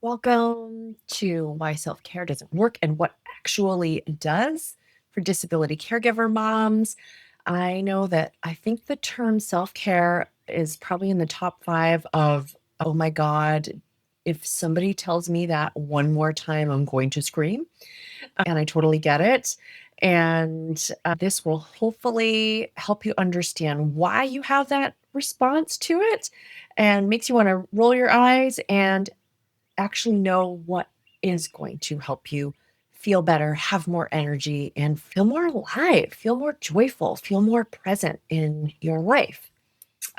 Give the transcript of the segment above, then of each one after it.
Welcome to Why Self Care Doesn't Work and What Actually Does for Disability Caregiver Moms. I know that I think the term self care is probably in the top five of, oh my God, if somebody tells me that one more time, I'm going to scream. And I totally get it. And this will hopefully help you understand why you have that response to it and makes you want to roll your eyes and actually know what is going to help you feel better, have more energy, and feel more alive, feel more joyful, feel more present in your life.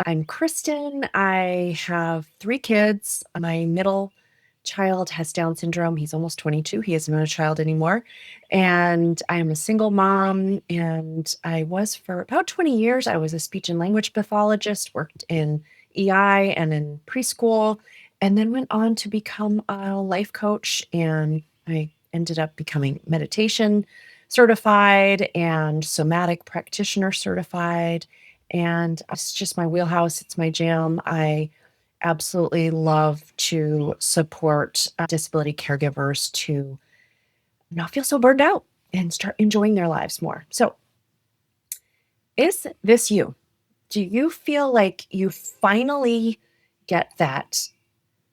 I'm Kristen. I have three kids. My middle child has Down syndrome. He's almost 22. He isn't a child anymore. And I am a single mom. And I was for about 20 years. I was a speech and language pathologist, worked in EI and in preschool, and then went on to become a life coach. And I ended up becoming meditation certified and somatic practitioner certified, and it's just my wheelhouse. It's my jam. I absolutely love to support disability caregivers to not feel so burned out and start enjoying their lives more. So, is this you? Do you feel like you finally get that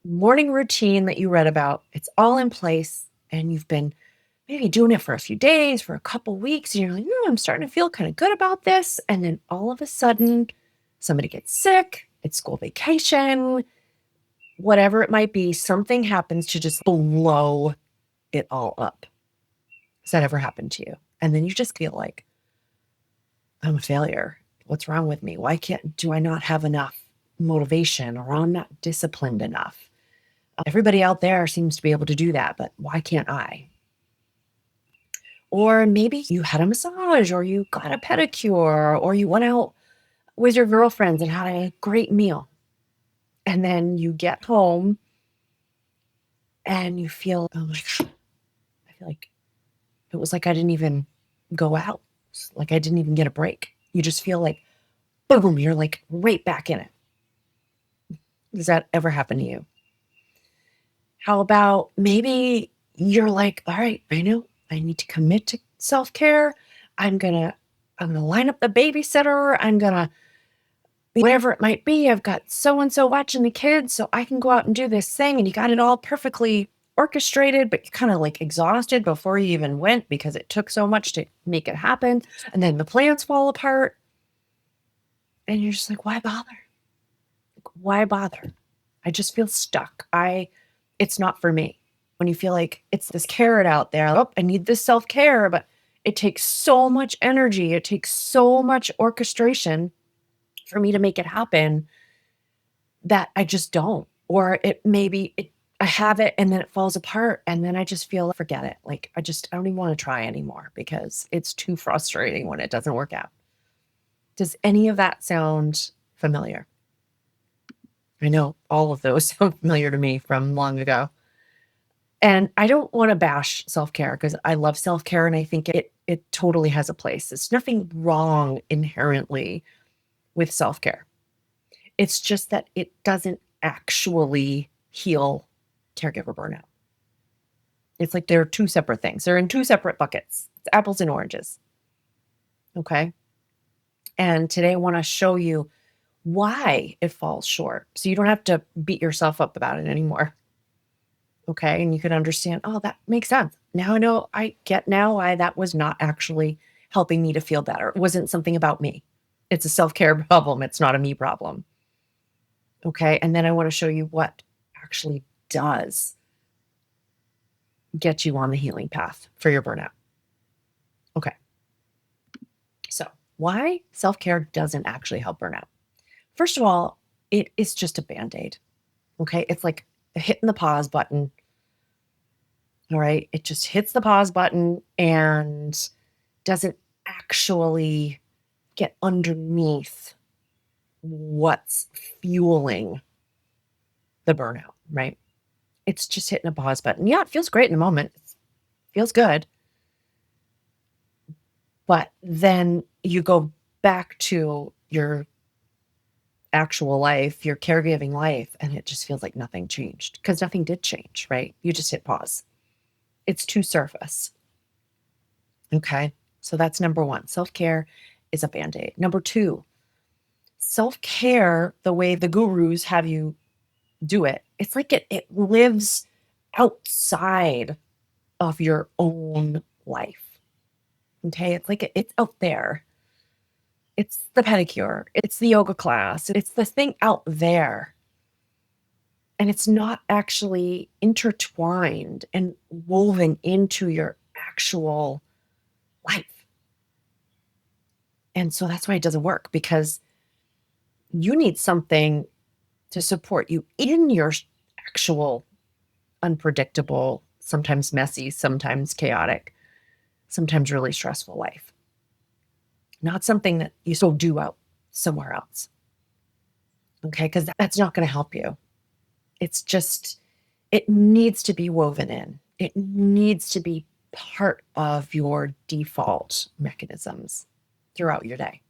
morning routine that you read about? It's all in place and you've been maybe doing it for a few days, for a couple weeks, and you're like, I'm starting to feel kind of good about this. And then all of a sudden, somebody gets sick, it's school vacation, whatever it might be, something happens to just blow it all up. Has that ever happened to you? And then you just feel like, I'm a failure. What's wrong with me? Do I not have enough motivation, or I'm not disciplined enough? Everybody out there seems to be able to do that, but why can't I? Or maybe you had a massage, or you got a pedicure, or you went out with your girlfriends and had a great meal. And then you get home and you feel, oh my God, I feel like it was like I didn't even go out. It's like I didn't even get a break. You just feel like, boom, you're like right back in it. Does that ever happen to you? How about maybe you're like, all right, I know I need to commit to self-care. I'm gonna line up the babysitter. I'm gonna whatever it might be. I've got so and so watching the kids, so I can go out and do this thing. And you got it all perfectly orchestrated, but you're kind of like exhausted before you even went because it took so much to make it happen. And then the plans fall apart. And you're just like, why bother? Why bother? I just feel stuck. It's not for me. When you feel like it's this carrot out there, oh, I need this self care, but it takes so much energy. It takes so much orchestration for me to make it happen that I just don't. Or I have it and then it falls apart and then I just feel forget it. Like I don't even want to try anymore because it's too frustrating when it doesn't work out. Does any of that sound familiar? I know all of those sound familiar to me from long ago. And I don't want to bash self-care because I love self-care and I think it totally has a place. There's nothing wrong inherently with self-care. It's just that it doesn't actually heal caregiver burnout. It's like they're two separate things. They're in two separate buckets. It's apples and oranges. Okay? And today I want to show you why it falls short so you don't have to beat yourself up about it anymore. Okay? And you can understand, oh, that makes sense. Now I know, I get now why that was not actually helping me to feel better. It wasn't something about me. It's a self-care problem. It's not a me problem. Okay? And then I want to show you what actually does get you on the healing path for your burnout. Okay. So, why self-care doesn't actually help burnout? First of all, it is just a band-aid. Okay? It's like hitting the pause button. All right? It just hits the pause button and doesn't actually get underneath what's fueling the burnout, right? It's just hitting a pause button. Yeah, it feels great in the moment. It feels good. But then you go back to your actual life, your caregiving life, and it just feels like nothing changed because nothing did change, right? You just hit pause. It's too surface. Okay. So that's number one. Self care is a band aid. Number two, self care, the way the gurus have you do it, it's like it lives outside of your own life. Okay. It's like it's out there. It's the pedicure, it's the yoga class, it's the thing out there. And it's not actually intertwined and woven into your actual life. And so that's why it doesn't work because you need something to support you in your actual unpredictable, sometimes messy, sometimes chaotic, sometimes really stressful life. Not something that you so do out somewhere else. Okay. Because that's not going to help you. It's just, it needs to be woven in, it needs to be part of your default mechanisms throughout your day.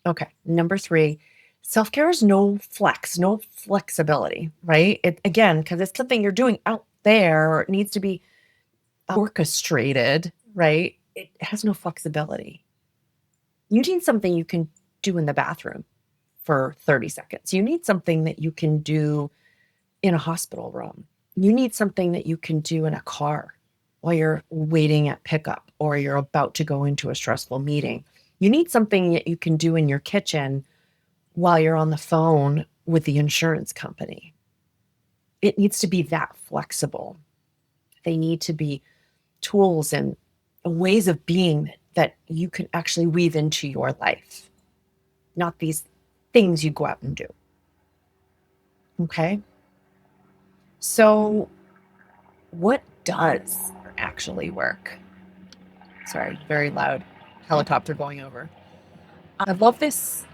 Okay. Number three, self care is no flex, no flexibility, right? It again, because it's something you're doing out there, or it needs to be orchestrated, right? It has no flexibility. You need something you can do in the bathroom for 30 seconds. You need something that you can do in a hospital room. You need something that you can do in a car while you're waiting at pickup or you're about to go into a stressful meeting. You need something that you can do in your kitchen while you're on the phone with the insurance company. It needs to be that flexible. They need to be tools and ways of being that you can actually weave into your life, not these things you go out and do. Okay. So, what does actually work? Sorry, very loud helicopter going over. I love this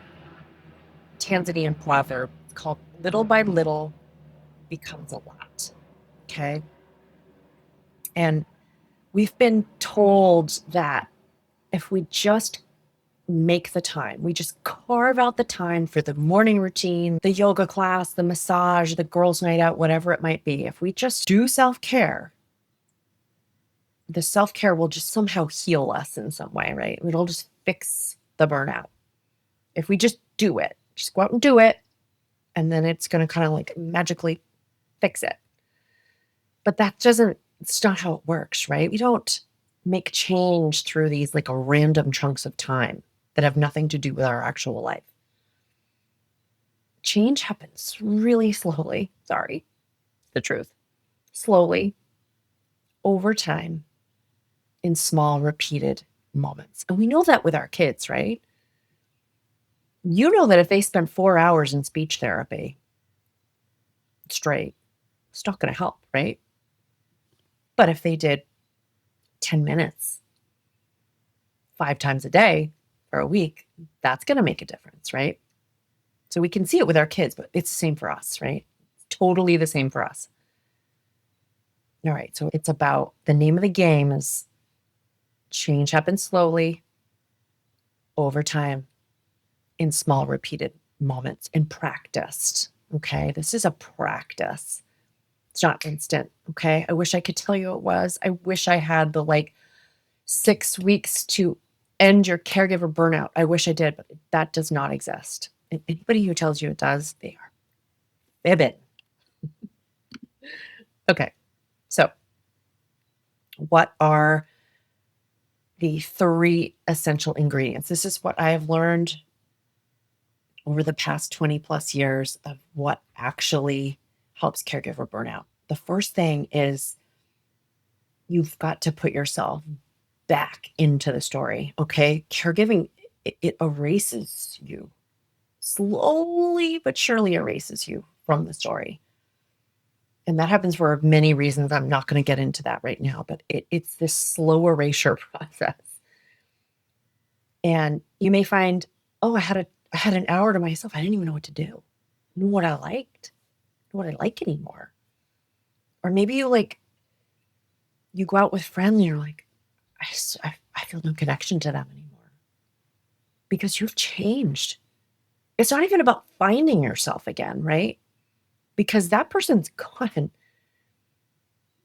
Tanzanian proverb called little by little becomes a lot. Okay. And we've been told that if we just make the time, we just carve out the time for the morning routine, the yoga class, the massage, the girls' night out, whatever it might be, if we just do self care, the self care will just somehow heal us in some way, right? It'll just fix the burnout. If we just do it, just go out and do it, and then it's going to kind of like magically fix it. But that doesn't, it's not how it works, right? We don't make change through these like a random chunks of time that have nothing to do with our actual life. Change happens really slowly. Sorry, the truth. Slowly, over time, in small, repeated moments. And we know that with our kids, right? You know that if they spend 4 hours in speech therapy straight, it's not going to help, right? But if they did 10 minutes 5 times a day for a week, that's going to make a difference, right? So we can see it with our kids, but it's the same for us, right? Totally the same for us. All right. So it's about the name of the game is change happens slowly over time in small repeated moments and practiced. Okay. This is a practice. It's not instant. Okay. I wish I could tell you it was. I wish I had the like 6 weeks to end your caregiver burnout. I wish I did, but that does not exist. And anybody who tells you it does, they are fibbing. Okay. So, what are the 3 essential ingredients? This is what I have learned over the past 20 plus years of what actually helps caregiver burnout. The first thing is you've got to put yourself back into the story. Okay. Caregiving, it erases you slowly but surely erases you from the story. And that happens for many reasons. I'm not going to get into that right now, but it's this slow erasure process. And you may find, oh, I had an hour to myself. I didn't even know what to do. Know what I liked, know what I like anymore. Or maybe you go out with friends and you're like, I feel no connection to them anymore because you've changed. It's not even about finding yourself again, right? Because that person's gone.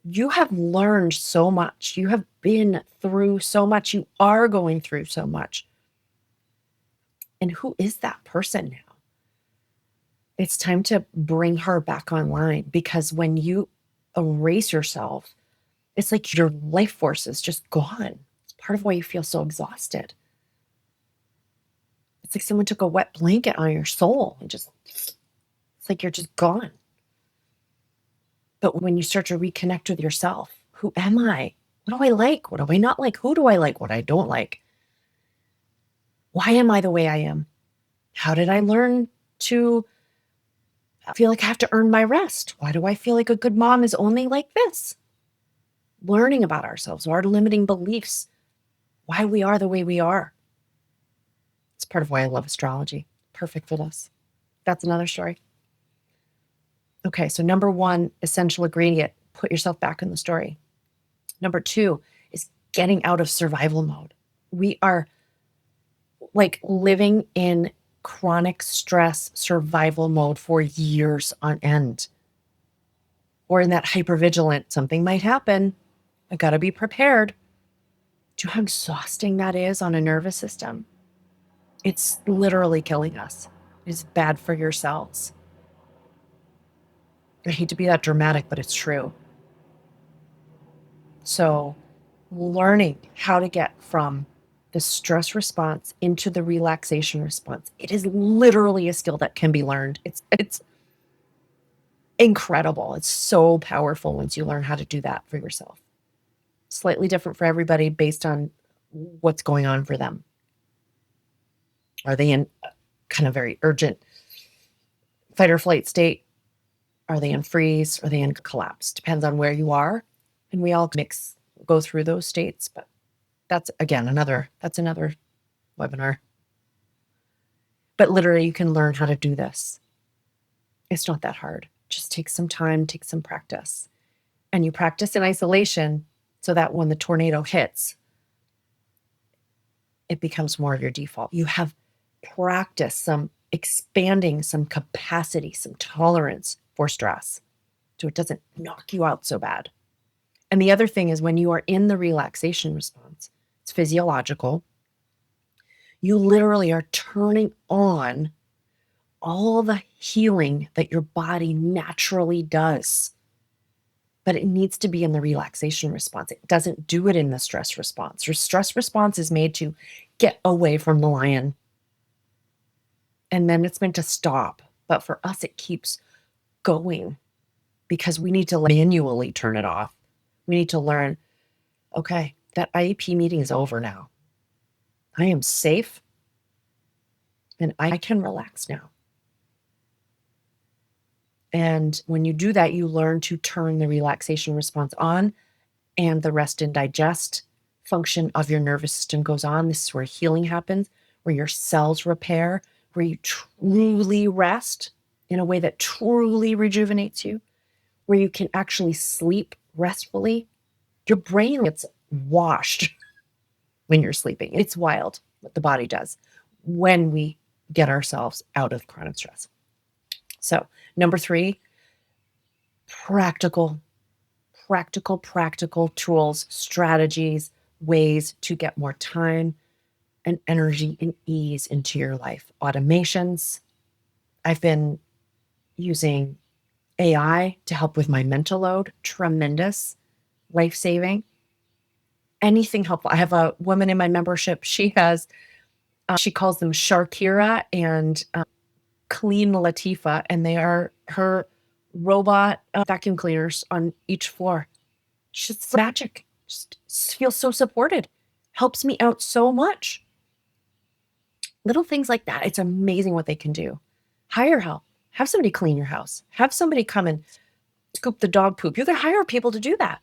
You have learned so much. You have been through so much. You are going through so much. And who is that person now? It's time to bring her back online, because when you erase yourself, it's like your life force is just gone. It's part of why you feel so exhausted. It's like someone took a wet blanket on your soul and just, it's like you're just gone. But when you start to reconnect with yourself, who am I? What do I like? What do I not like? Who do I like? What I don't like? Why am I the way I am? How did I learn to feel like I have to earn my rest? Why do I feel like a good mom is only like this? Learning about ourselves, our limiting beliefs, why we are the way we are. It's part of why I love astrology. Perfect for this. That's another story. Okay, so number one, essential ingredient, put yourself back in the story. Number two is getting out of survival mode. We are like living in chronic stress survival mode for years on end. Or in that hypervigilant, something might happen. I got to be prepared. Do you know how exhausting that is on a nervous system? It's literally killing us. It's bad for your cells. I hate to be that dramatic, but it's true. So, learning how to get from the stress response into the relaxation response, it is literally a skill that can be learned. It's incredible. It's so powerful once you learn how to do that for yourself. Slightly different for everybody based on what's going on for them. Are they in a kind of very urgent fight or flight state? Are they in freeze? Are they in collapse? Depends on where you are. And we all go through those states, but that's again that's another webinar. But literally you can learn how to do this. It's not that hard. Just take some time, take some practice. And you practice in isolation so that when the tornado hits, it becomes more of your default. You have practiced some expanding some capacity, some tolerance for stress, so it doesn't knock you out so bad. And the other thing is, when you are in the relaxation response, it's physiological. You literally are turning on all the healing that your body naturally does. But it needs to be in the relaxation response. It doesn't do it in the stress response. Your stress response is made to get away from the lion. And then it's meant to stop. But for us, it keeps going because we need to manually turn it off. We need to learn, okay, that IEP meeting is over now. I am safe and I can relax now. And when you do that, you learn to turn the relaxation response on, and the rest and digest function of your nervous system goes on. This is where healing happens, where your cells repair, where you truly rest in a way that truly rejuvenates you, where you can actually sleep restfully. Your brain gets washed when you're sleeping. It's wild what the body does when we get ourselves out of chronic stress. So, number three, practical tools, strategies, ways to get more time and energy and ease into your life. Automations. I've been using AI to help with my mental load. Tremendous, life-saving. Anything helpful. I have a woman in my membership. She has, she calls them Sharkira and Clean Latifa, and they are her robot vacuum cleaners on each floor. She's magic. Just feels so supported. Helps me out so much. Little things like that. It's amazing what they can do. Hire help. Have somebody clean your house. Have somebody come and scoop the dog poop. You can hire people to do that.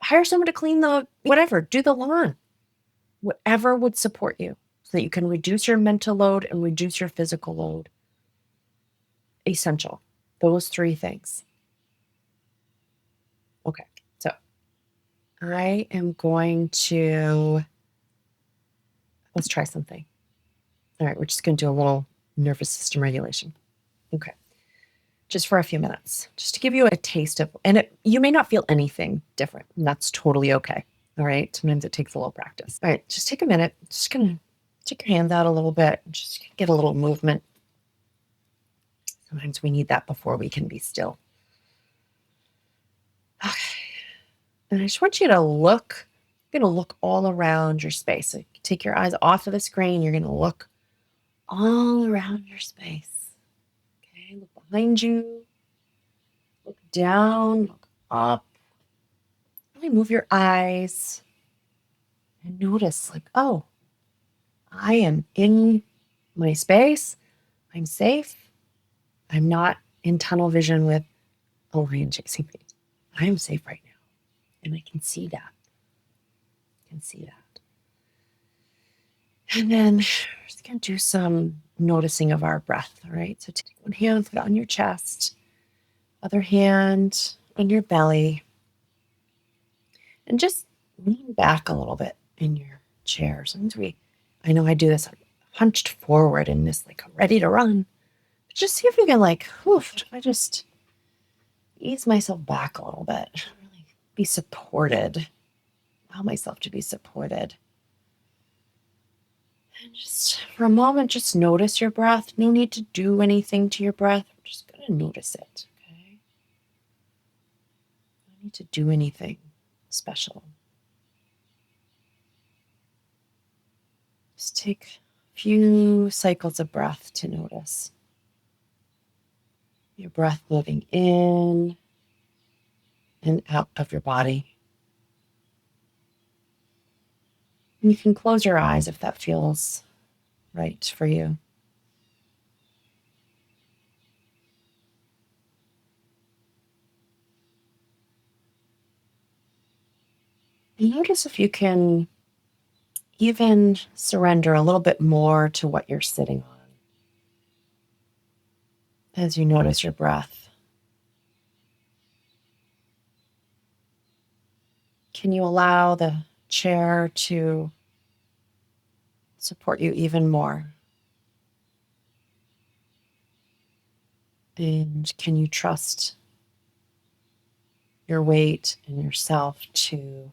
Hire someone to clean the whatever, do the lawn. Whatever would support you so that you can reduce your mental load and reduce your physical load. Essential. Those three things. Okay, so I am going to, let's try something. All right, we're just going to do a little nervous system regulation. Okay. Just for a few minutes, just to give you a taste of, and you may not feel anything different. And that's totally okay. All right. Sometimes it takes a little practice. All right. Just take a minute. Just going to take your hands out a little bit. Just get a little movement. Sometimes we need that before we can be still. Okay. And I just want you to look. You're going to look all around your space. So take your eyes off of the screen. You're going to look all around your space. Okay. Look behind you. Look down. Look up. Really move your eyes and notice, like, oh, I am in my space. I'm safe. I'm not in tunnel vision with a lion chasing me. I am safe right now. And I can see that. I can see that. And then we're just going to do some noticing of our breath. All right. So take one hand, put it on your chest, other hand on your belly, and just lean back a little bit in your chair. Sometimes I know I do this, I'm hunched forward and just like ready to run. But just see if you can like, I just ease myself back a little bit, really be supported, allow myself to be supported. And just for a moment, just notice your breath. No need to do anything to your breath. We're just going to notice it, okay? No need to do anything special. Just take a few cycles of breath to notice. Your breath moving in and out of your body. And you can close your eyes if that feels right for you. And notice if you can even surrender a little bit more to what you're sitting on as you notice your breath. Can you allow the chair to support you even more? And can you trust your weight and yourself to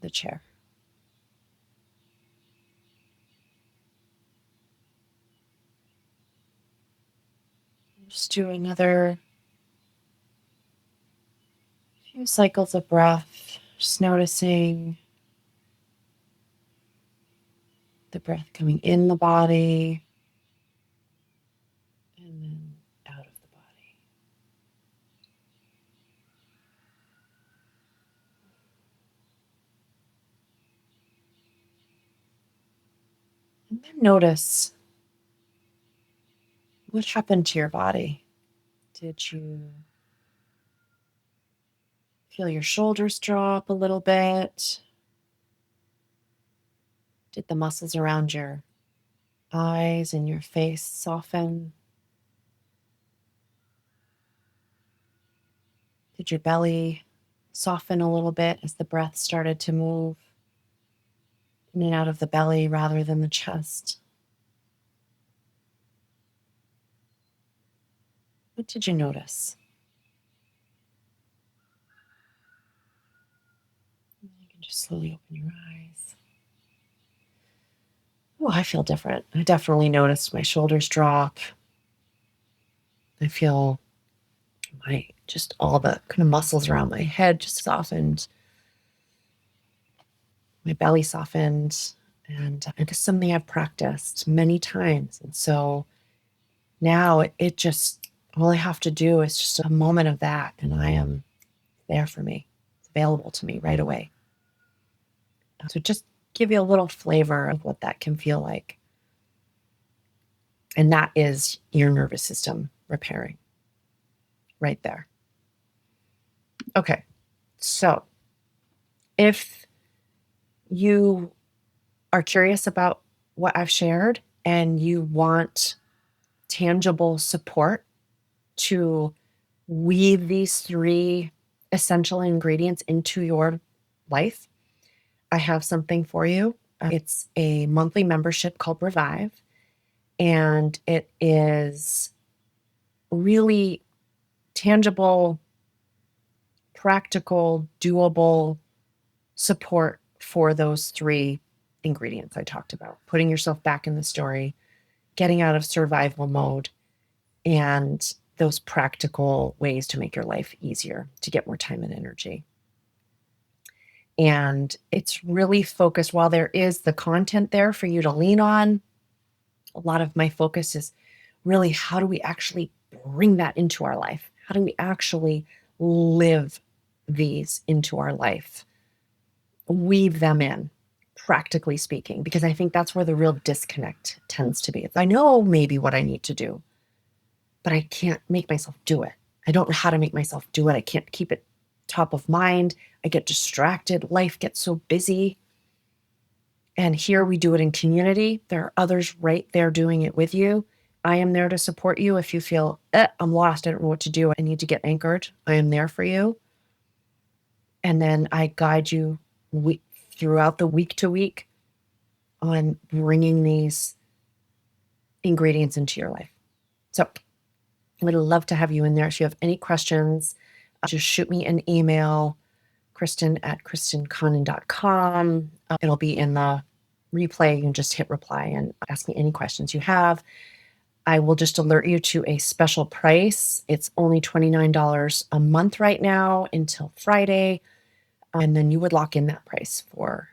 the chair? Just do another few cycles of breath, just noticing the breath coming in the body and then out of the body. And then notice what happened to your body. Did you feel your shoulders drop a little bit? Did the muscles around your eyes and your face soften? Did your belly soften a little bit as the breath started to move in and out of the belly rather than the chest? What did you notice? You can just slowly open your eyes. Oh, I feel different. I definitely noticed my shoulders drop. I feel just all the kind of muscles around my head just softened. My belly softened. And it is something I've practiced many times. And so now it just, all I have to do is just a moment of that. And I am there for me. It's available to me right away. So just give you a little flavor of what that can feel like. And that is your nervous system repairing right there. Okay. So if you are curious about what I've shared and you want tangible support to weave these three essential ingredients into your life, I have something for you. It's a monthly membership called Revive. And it is really tangible, practical, doable support for those three ingredients I talked about: putting yourself back in the story, getting out of survival mode, and those practical ways to make your life easier, to get more time and energy. And it's really focused, while there is the content there for you to lean on, a lot of my focus is really, how do we actually bring that into our life? How do we actually live these into our life? Weave them in, practically speaking, because I think that's where the real disconnect tends to be. I know maybe what I need to do, but I can't make myself do it. I don't know how to make myself do it. I can't keep it top of mind. I get distracted. Life gets so busy. And here we do it in community. There are others right there doing it with you. I am there to support you if you feel, I'm lost. I don't know what to do. I need to get anchored. I am there for you. And then I guide you throughout the week to week on bringing these ingredients into your life. So I would love to have you in there. If you have any questions, just shoot me an email, kristen@kristenconan.com. It'll be in the replay. You can just hit reply and ask me any questions you have. I will just alert you to a special price. It's only $29 a month right now until Friday. And then you would lock in that price for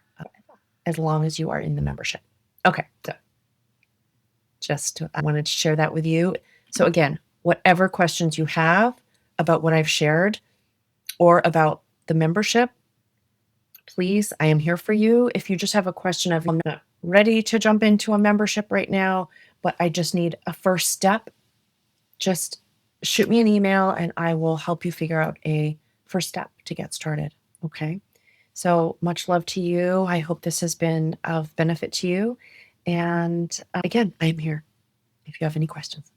as long as you are in the membership. Okay, so I wanted to share that with you. So again, whatever questions you have about what I've shared or about the membership, please, I am here for you. If you just have a question of, I'm not ready to jump into a membership right now, but I just need a first step, just shoot me an email and I will help you figure out a first step to get started. Okay. So much love to you. I hope this has been of benefit to you. And again, I'm here if you have any questions.